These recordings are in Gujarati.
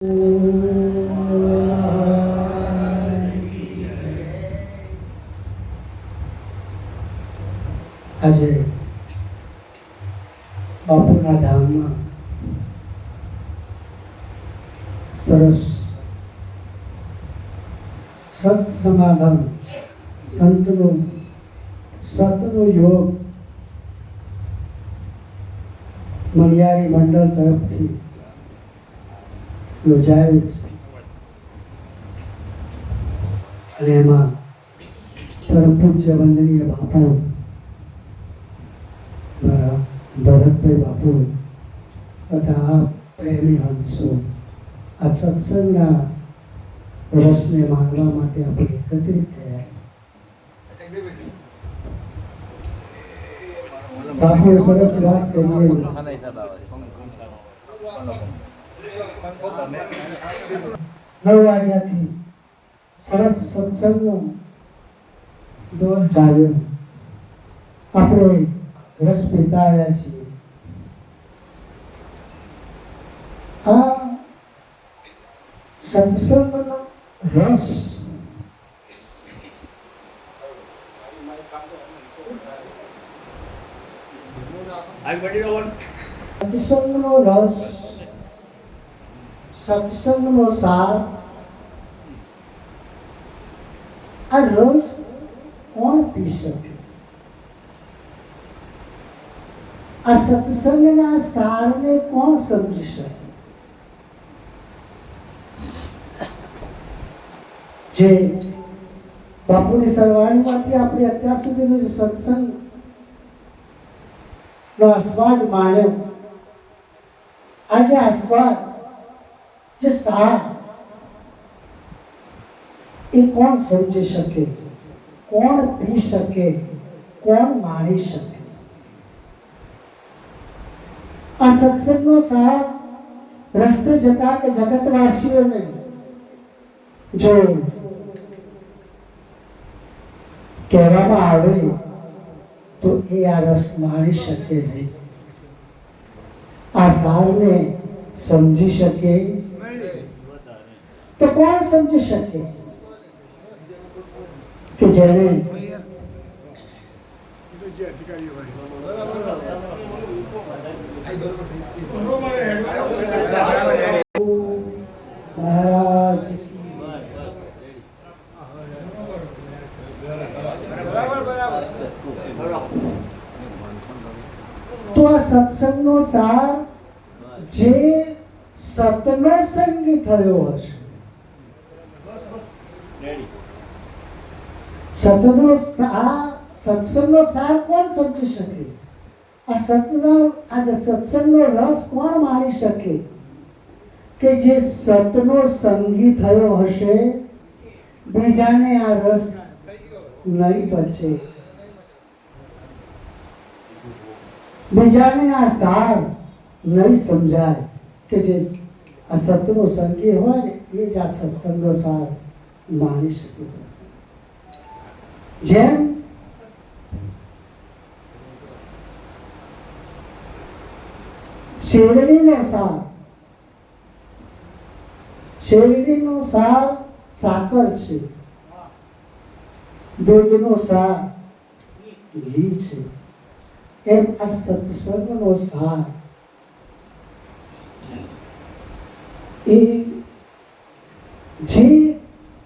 આજે બાપુના ધામમાં સરસ સત સમાગમ, સતનો યોગ મણિયારી મંડળ તરફથી યોજાયું છે અને એમાં પરમ પૂજ્ય વંદનીય બાપુ ભરતભાઈ બાપુ તથા પ્રેમી હંસો આ સત્સંગના રસને માણવા માટે આપણે એકત્રિત થયા છે. બાપુએ સરસ વાત કરી. 9 વાગ્યાથી સરસ સત્સંગનો દોર ચાલ્યો. આપણે રસ પીતા આવ્યા છીએ. આ સત્સંગનો રસ સત્સંગનો રસ, સત્સંગનો સાર, આ રસ કોણ પી શકે? આ સત્સંગના સારને કોણ સમજી શકે? જે બાપુની સરવાણીમાંથી આપણે અત્યાર સુધીનો જે સત્સંગ નો આસ્વાદ માણ્યો, આજે આસ્વાદ જે સાર એ કોણ સમજી શકે, કોણ પી શકે, કોણ માણી શકે? આ સત્સંગનો સાર રસ્તે જતા કે જગતવાસીઓને જો કહેવામાં આવે તો એ આ રસ માણી શકે નહીં, આ સારને સમજી શકે. તો કોણ સમજી શકે? કે જેને મહારાજ તો આ સત્સંગનો સાર જે સતનો સંગી થયો હશે, સત્સંગનો સાર કોણ સમજી શકે? આ સત્સંગનો રસ કોણ માણી શકે? કે જે સતનો સંગી થયો હશે, બીજાને આ રસ નહીં પચે, બીજાને આ સાર નહીં સમજાય. કે જે આ સતનો સંગી હોય ને એ જ આ સત્સંગનો સાર માણી શકે. જેમ શેરડીનો સાર સાકર છે, દૂધનો સાર ઘી છે, એમ આ સત્સંગનો સાર એ જે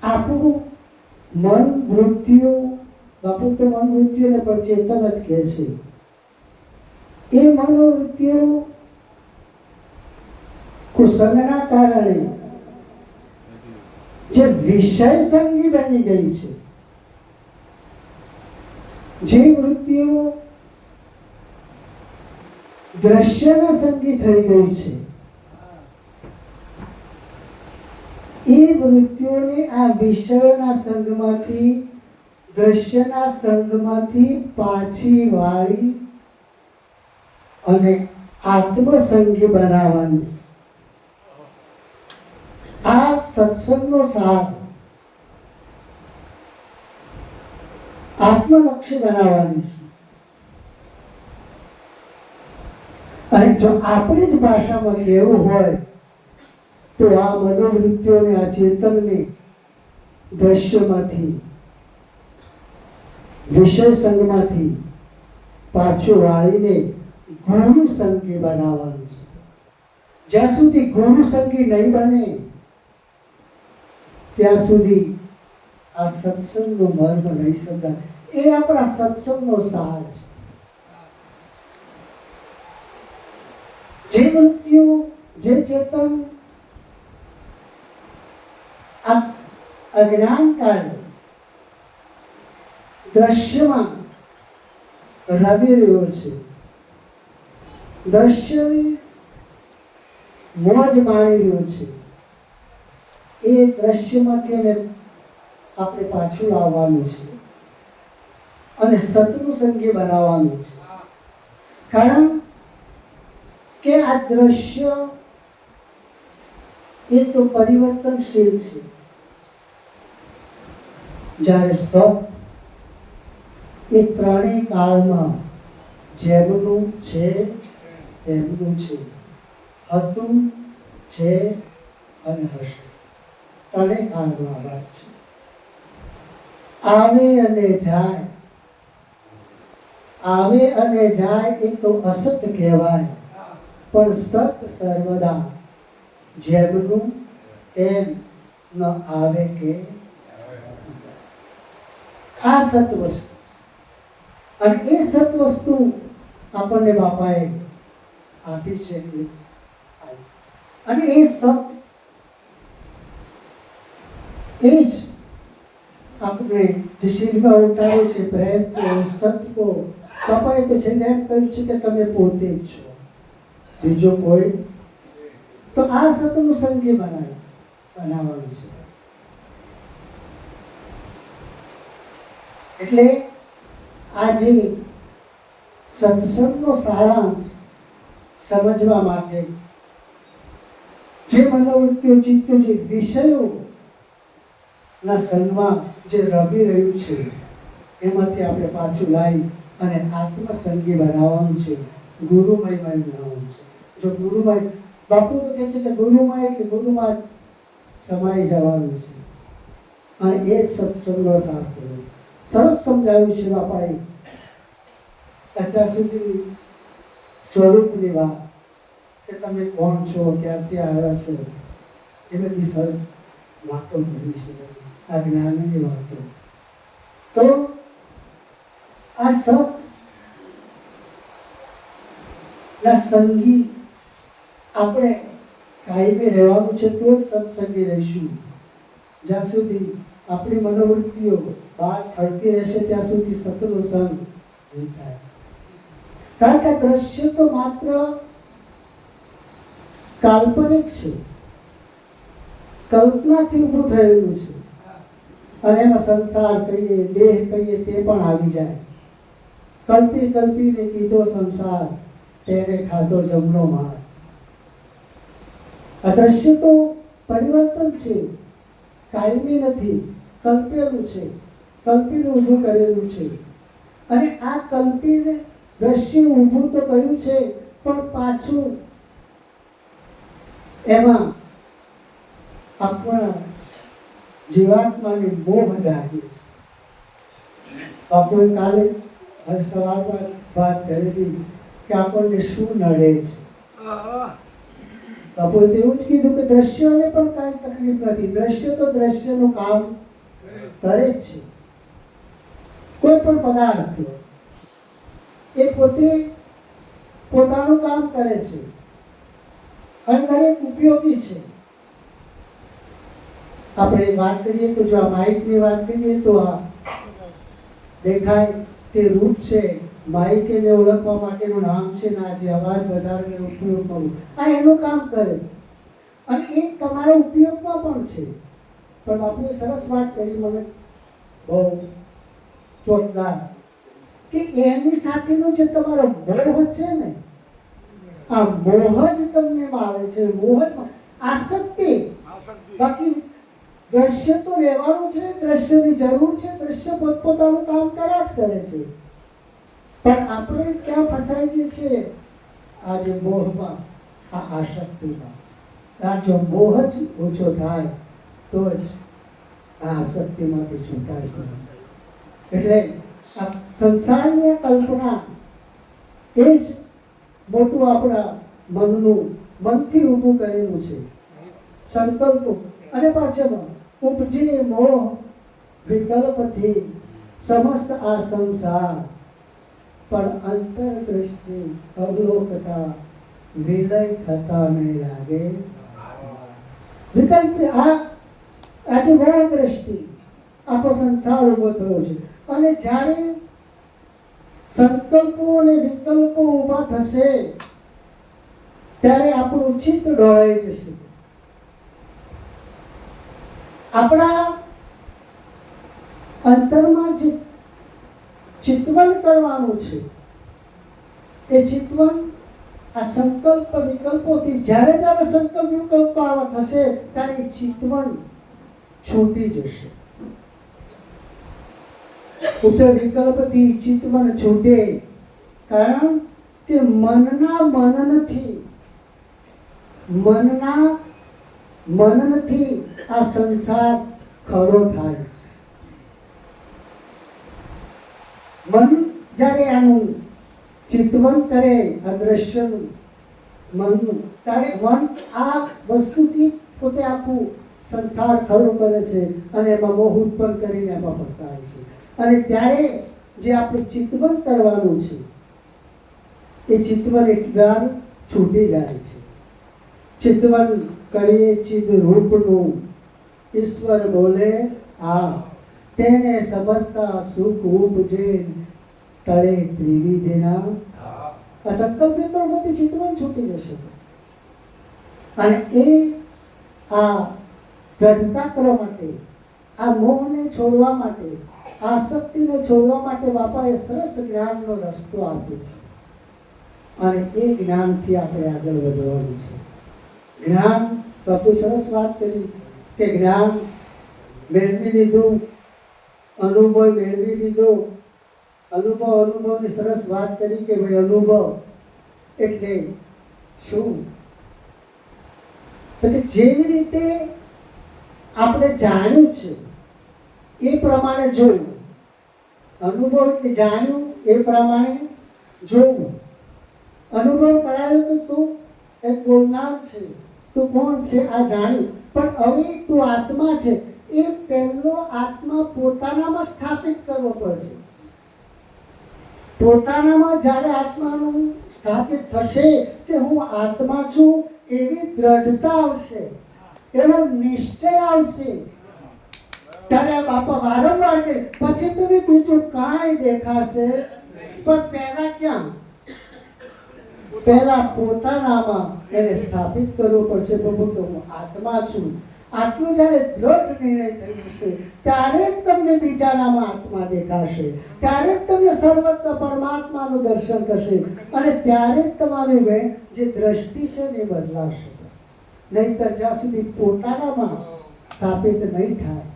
આપણું મન વૃત્તિઓ, બાપુ તો મન વૃત્તિઓને પણ ચેતન જ કહે છે, એ મનોવૃત્તિઓ કુસંગના કારણે જે વિષય સંગી બની ગઈ છે, જે વૃત્તિઓ દ્રશ્યના સંગી થઈ ગઈ છે, એ વૃત્તિઓને આ વિષયના સંગમાંથી, દ્રશ્યના સંગમાંથી પાછી વાળી અને આત્મસંગી બનાવવાની આ સત્સંગનો સાર, આત્મલક્ષી બનાવવાની છે. અને જો આપણી જ ભાષામાં કહેવું હોય તો આ મનોવૃત્તિઓને, આ ચેતનને દ્રશ્યમાંથી, વિષય સંગમાંથી પાછું વાળીને ગુરુ સંગી બનાવવાનું છે. જ્યાં સુધી ગુરુ સંગી નહીં બને ત્યાં સુધી આ સત્સંગનો મર્મ નહીં સમજાય. એ આપણા સત્સંગનો સાર છે. જે વૃત્તિઓ, જે ચેતન આ અજ્ઞાન કાળે દ્રશ્યમાં રમી રહ્યો છે, દ્રશ્યની મોજ માણી રહ્યો છે, એ દ્રશ્યમાંથી એને આપણે પાછું લાવવાનું છે અને સતનું સંગી બનાવવાનું છે. કારણ કે આ દ્રશ્ય એ તો પરિવર્તનશીલ છે. જ્યારે સત એ ત્રણેય કાળમાં જેમનું છે તેમનું છે, હતું, છે અને હશે. ત્રણેય કાળમાં વાત છે. આવે અને જાય, આવે અને જાય એ તો અસત કહેવાય, પણ સત સર્વદા જેમનું તેમ ન આવે કે આ સત વસ્તુ. અને એ સત વસ્તુ આપણને બાપાએ આપી છે. અને એ સત એ જ આપણે જે શિલ્પમાં ઉતાર્યો છે, પ્રેમ કો, સત કો. બાપાએ તો છે એમ કહ્યું છે કે તમે પોતે જ છો, બીજો કોઈ. તો આ સતનું સંગી બનાવવાનું છે. એટલે આજે સત્સંગનો સારાંશ સમજવા માટે જે મનોવૃત્તિઓ, ચિત્તો, જે વિષયો ના સંગમાં જે રમી રહ્યું છે એમાંથી આપણે પાછું લાવી અને આત્મસંગી બનાવવાનું છે, ગુરુમય બનાવવાનું છે. જો ગુરુમય, બાપુ તો કહે છે કે ગુરુમય એટલે ગુરુમાં સમાઈ જવાનું છે. અને એ જ સત્સંગનો સાર કર્યો. સરસ સમજાવ્યું છે બાપાએ અત્યાર સુધી સ્વરૂપની વાત, કે તમે કોણ છો, ક્યાંથી આવ્યા છો, એ બધી સરસ વાતો કરી છે, આ જ્ઞાનની વાતો. તો આ સત ના સંગી આપણે કાયમી રહેવાનું છે, તો જ સત્સંગી રહીશું. જ્યાં સુધી આપણી મનોવૃત્તિઓ બહાર ફરતી રહેશે ત્યાં સુધી સતનો સંગ નહીં થાય. કારણ કે દ્રશ્ય તો માત્ર કાલ્પનિક છે, કલ્પનાથી ઊભું થયેલું છે. અને એમાં સંસાર કહીએ, દેહ કહીએ તે પણ આવી જાય. કલ્પીને કીધો સંસાર, તેને ખાધો જમનો માર. આ દ્રશ્ય તો પરિવર્તન છે, કાયમી નથી, કલ્પેલું છે, કલ્પીને ઊભું કરેલું છે. અને આ કલ્પીને દ્રશ્ય ઊભું તો કર્યું છે, પણ પાછું એમાં આપણા જીવાત્માની મોહ જાગે છે. આપણે કાલે સવારમાં વાત કરેલી કે આપણને શું નડે છે. બાપુએ તો એવું જ કીધું કે દ્રશ્યોને પણ કાંઈ તકલીફ નથી. દ્રશ્ય તો દ્રશ્યનું કામ કરે જ છે. કોઈ પણ પદાર્થ એ પોતે પોતાનું કામ કરે છે અને દરેક ઉપયોગી છે. આપણે વાત કરીએ તો જો આ માઇકની વાત કરીએ તો આ દેખાય તે રૂપ છે, માઇક એને ઓળખવા માટેનું નામ છે ને આ જે અવાજ વધારે ઉપયોગ કરવો, આ એનું કામ કરે છે અને એ તમારા ઉપયોગમાં પણ છે. પણ બાપુએ સરસ વાત કરી, મને બહુ ચોટદાર, કે એની સાથેનો જે તમારો મોહ છે ને, આ મોહ જ તમને મારે છે. મોહ આસક્તિ. બાકી દ્રશ્ય તો રહેવાનું છે, દ્રશ્યની જરૂર છે, દ્રશ્ય પોતપોતાનું કામ કર્યા જ કરે છે. પણ આપણે ક્યાં ફસાઈ જઈએ છીએ? આજે મોહમાં, આ આસક્તિમાં. આ જો મોહ જ ઓછો થાય તો જ આ આસક્તિમાંથી છૂટાય પડે. એટલે આ સંસારની કલ્પના એ જ મોટું આપણા મનથી ઊભું કરેલું છે સંકલ્પો. અને પાછળમાં ઉપજે મોહ વિકલ્પથી સમસ્ત આ સંસાર, પણ અંતરદ્રષ્ટિ અવલોકતા વિલય થતા નહીં લાગે. વિકલ્પ આજે મોહ દ્રષ્ટિ આખો સંસાર ઉભો થયો છે. અને જ્યારે સંકલ્પો અને વિકલ્પો ઊભા થશે ત્યારે આપણું ચિત્ત ડોળાઈ જશે. આપણા અંતરમાં જે ચિંતવન કરવાનું છે એ ચિંતવન આ સંકલ્પ વિકલ્પોથી જ્યારે જ્યારે સંકલ્પ વિકલ્પ આવા થશે ત્યારે ચિંતવન છૂટી જશે. ઉત્તર વિકલ્પથી ચિંતવન છૂટે, કારણ કે મનનથી આ સંસાર ખડો થાય છે. મન જ્યારે આનું ચિંતવન કરે અદ્રશ્યનું મનનું, ત્યારે મન આ વસ્તુથી પોતે આખું સંસાર ખડો કરે છે અને એમાં મોહ ઉત્પન્ન કરીને એમાં ફસાય છે. અને ત્યારે જે આપણે ચિંતવન કરવાનું છે એ ચિંતવન એકવાર છૂટી જાય છે. ચિંતવન કરીએ ચિદ રૂપનું, ઈશ્વર બોલે આ, તેને સમજતા સુખ ઉપજે ટળે ત્રિવિધના. આ સંકલ્પ વિકલ્પોથી ચિંતવન છૂટી જશે. અને એ આ દ્રઢતા કરવા માટે, આ મોહને છોડવા માટે, આસક્તિને છોડવા માટે બાપાએ સરસ જ્ઞાનનો રસ્તો આપ્યો છે. અને એ જ્ઞાનથી આપણે આગળ વધવાનું છે. જ્ઞાન, બાપુ સરસ વાત કરી કે જ્ઞાન મેળવી લીધું, અનુભવ મેળવી લીધો. અનુભવની સરસ વાત કરી કે ભાઈ અનુભવ એટલે શું? તો કે જેવી રીતે આપણે જાણ્યું છે એ પ્રમાણે જોવું. અનુભવ એટલે જાણ્યું એ પ્રમાણે જોવું. અનુભવ કરાયો કે તું એક બોલનાર છે, તું કોણ છે આ જાણ્યું, પણ હવે તું આત્મા છે એ પહેલો આત્મા પોતાનામાં સ્થાપિત કરવો પડશે. પોતાનામાં જ્યારે આત્માનું સ્થાપિત થશે કે હું આત્મા છું એવી દ્રઢતા આવશે, એનો નિશ્ચય આવશે, ત્યારે બાપા વારંવાર કહે પછી તમે બીજું કાંઈ દેખાશે, પણ પહેલા ક્યાં? પહેલા પોતાનામાં એને સ્થાપિત કરવું પડશે. પ્રભુ તો હું આત્મા છું. આટલું જ્યારે દ્રઢ નિર્ણય થઈ જશે ત્યારે જ તમને બીજાનામાં આત્મા દેખાશે, ત્યારે જ તમને સર્વત્ર પરમાત્માનું દર્શન થશે, અને ત્યારે જ તમારું જે દ્રષ્ટિ છે ને એ બદલાશે. નહીંતર જ્યાં સુધી પોતાનામાં સ્થાપિત નહીં થાય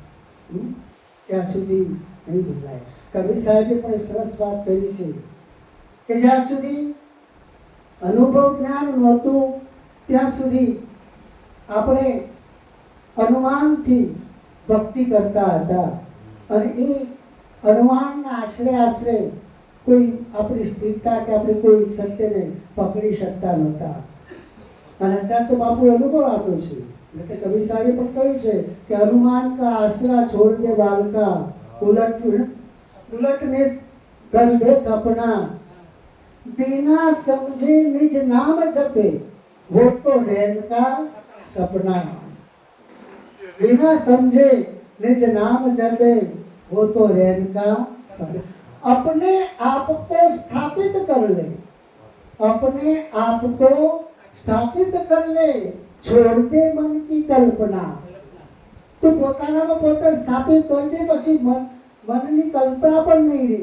ત્યાં સુધી નહીં બદલાય. કબીર સાહેબે પણ સરસ વાત કરી છે કે જ્યાં સુધી અનુભવ જ્ઞાન નહોતું ત્યાં સુધી આપણે અનુમાનથી ભક્તિ કરતા હતા, અને એ અનુમાનના આશરે કોઈ આપણી સ્થિરતા કે આપણે કોઈ સત્યને પકડી શકતા નહોતા. અને અત્યારે તો બાપુ અનુભવ આપ્યો છે. એટલે કબીર સાહેબે પણ કહ્યું છે કે અનુમાન કા આશરા છોડ દે બાલકા, ઉલટ ને કર દે કપના, बिना समझे निज नाम जपे वो तो रैन का सपना. बिना समझे निज नाम जपे वो तो रैन का सपना. अपने आप को स्थापित कर ले, अपने आप को स्थापित कर ले, छोड़ दे मन की कल्पना. तो પોતાનામાં પોતે સ્થાપિત કરી દે પછી મનની કલ્પના પણ નહીં રહે.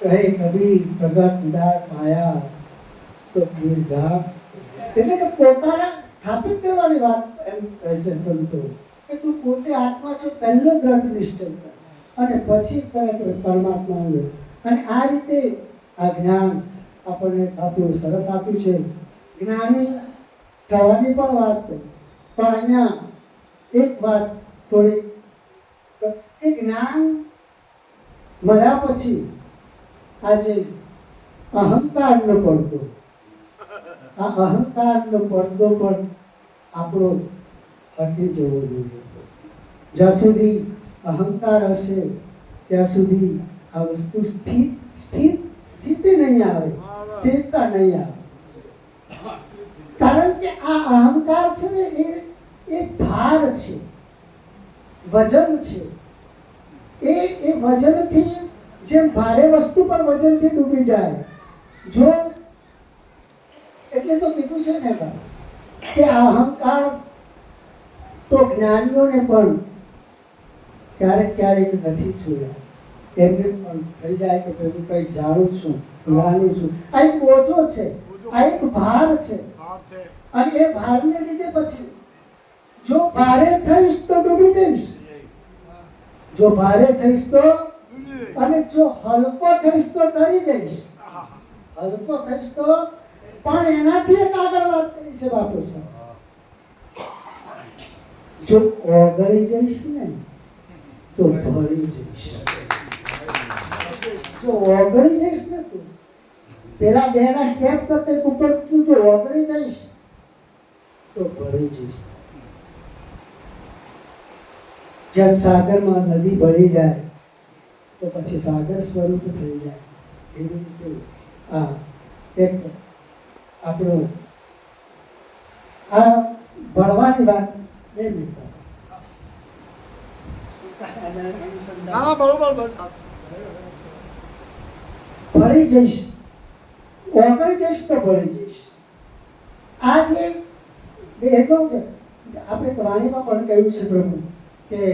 કહે કબીર પ્રગટ ઉદાર પાયા તો ફિર જા. એટલે કે પોતાના સ્થાપિત કરવાની વાત એમ કહે છે સંતો કે તું પોતે આત્મા છે પહેલો દ્રઢ નિશ્ચય કર અને પછી તને પરમાત્માનું. અને આ રીતે આ જ્ઞાન આપણને આપ્યું, સરસ આપ્યું છે. જ્ઞાની થવાની પણ વાત કરી. પણ અહીંયા એક વાત થોડી, કે જ્ઞાન મળ્યા પછી આજે અહંકારનો પડદો, આ અહંકારનો પડદો પણ આપણો હટી જવો જોઈએ. જ્યાં સુધી અહંકાર હશે ત્યાં સુધી આ વસ્તુ સ્થિતિ નહીં આવે, સ્થિરતા નહીં આવે. કારણ કે આ અહંકાર છે ને એ ભાર છે, વજન છે. એ વજનથી, જેમ ભારે વસ્તુ પણ વજનથી ડૂબી જાય. જો એટલે તો કીધું છે ને કે આ અહંકાર તો જ્ઞાનીઓને પણ ક્યારેક ક્યારેક નથી છોડ્યા. એમને પણ થઈ જાય કે હું કંઈક જાણું છું, જ્ઞાની છું. આ એક બોજો છે, આ એક ભાર છે. અને એ ભારને લીધે પછી જો ભારે થઈશ તો ડૂબી જઈશ, જો ભારે થઈશ તો, અને જો હલકો થઈશ તો ડરી જઈશ. હલકો થઈશ તો, પણ એનાથી એક આગળ વાત કરી છે બાપુ સાહેબ, જો ઓગળી જઈશ ને તો ભળી જઈશ. જો ઓગળી જઈશ ને તું, પેલા બે ના સ્ટેપ કરતે ઉપર તું જો ઓગળી જઈશ તો ભળી જઈશ. જેમ સાગરમાં નદી ભળી જાય તો પછી સાગર સ્વરૂપ થઈ જાય, એવી રીતે આ એક આપણું આ ભણવાની વાત ભળી જઈશ, ઓગળી જઈશ તો ભળી જઈશ. આ જે આપણે વાણીમાં પણ કહ્યું છે પ્રભુ કે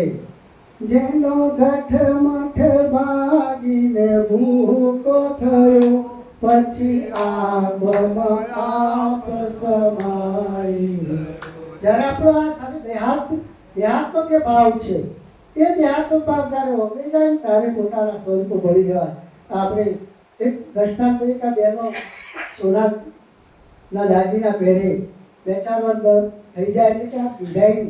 જેનો ગઠ મઠ ભાગીને ભૂકો થયો, પછી આત્મા આપ સમાય. જ્યારે આપણો આ સારી દેહાત્મ જે ભાવ છે, એ દેહાત્મ ભાવ જ્યારે ઓગળી જાય ને ત્યારે પોતાના સ્વરૂપ ભળી જવાય. આપણે એક દ્રષ્ટાંત તરીકે બેનો સોનાના દાગીના પહેરે, 2-4 વર્ષ થઈ જાય એટલે કે આ ડિઝાઇન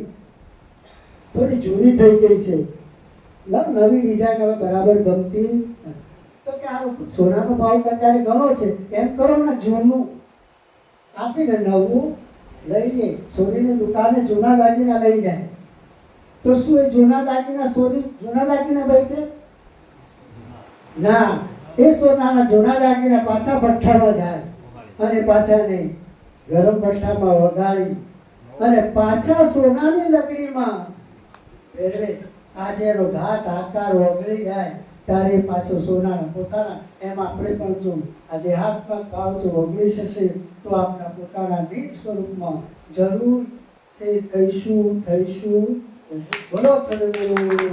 થોડી જૂની થઈ ગઈ છે, નવી ડિઝાઇન હવે બરાબર ગમતી, તો કે આ સોનાનો ભાવ અત્યારે ઘણો છે, એમ કરો ને જૂનું આપીને નવું લઈને સોનીની દુકાને જૂના દાગીના લઈ જાય તો શું એ જૂના દાગીના જૂના દાગીના વેચે? ના, એ સોનાના જૂના દાગીના પાછા ભઠ્ઠામાં જાય અને પાછા ને ગરમ ભઠ્ઠામાં વગાડી અને પાછા સોનાની લકડીમાં પહેરે. આજે એનો ઘાટ આકાર ઓગળી જાય ત્યારે પાછો સોનાના પોતાના. એમ આપણે પણ જો આ દેહાત્મક ભાવ જો ઓગળી જશે તો આપણા પોતાના નિજ સ્વરૂપમાં જરૂર સે થઈશું. બોલો સદગુરુ.